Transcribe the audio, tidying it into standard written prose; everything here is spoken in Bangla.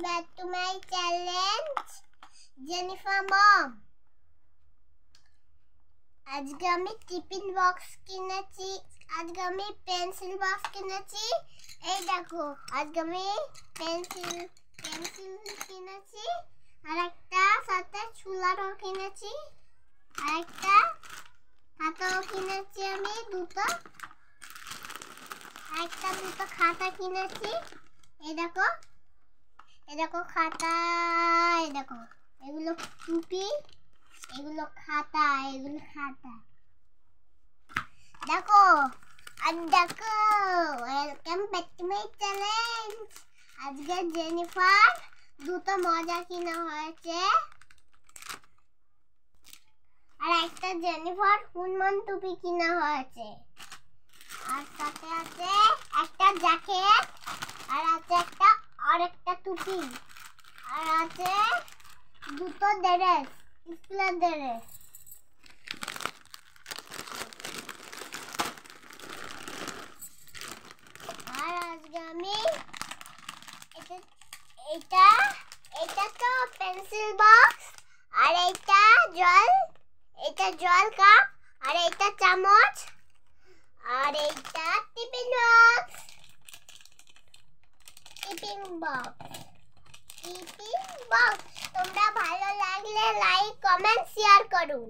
back to my challenge Jennifer Mom. আজকে আমি টিফিন বক্স কিনেছি, আজকে আমি পেন্সিল বক্স কিনেছি। এই দেখো আজকে আমি পেন্সিল কিনেছি, আর একটা সাথে ছুলারও কিনেছি, আর একটা খাতাও কিনেছি। আমি দুটো খাতা কিনেছি। এই দেখো খাতা, এই দেখো এগুলো টুপি, এগুলো খাতা, দেখো। আর দেখো, welcome back to my challenge. আজকে জেনিফার দুটো মজা কিনা হয়েছে, আর একটা জেনিফার হুনমান টুপি কিনা হয়েছে, আর সাথে আছে একটা জ্যাকেট, আর আছে একটা টুপি, আর আছে দুটো ড্রেস, স্কুলের ড্রেস। আর আজকে আমি এটা তো পেন্সিল বক্স, আর এটা জল কাপ, আর এটা চামচ, আর এইটা টিফিন বক্স। তোমরা ভালো লাগলে লাইক, কমেন্ট, শেয়ার করুন।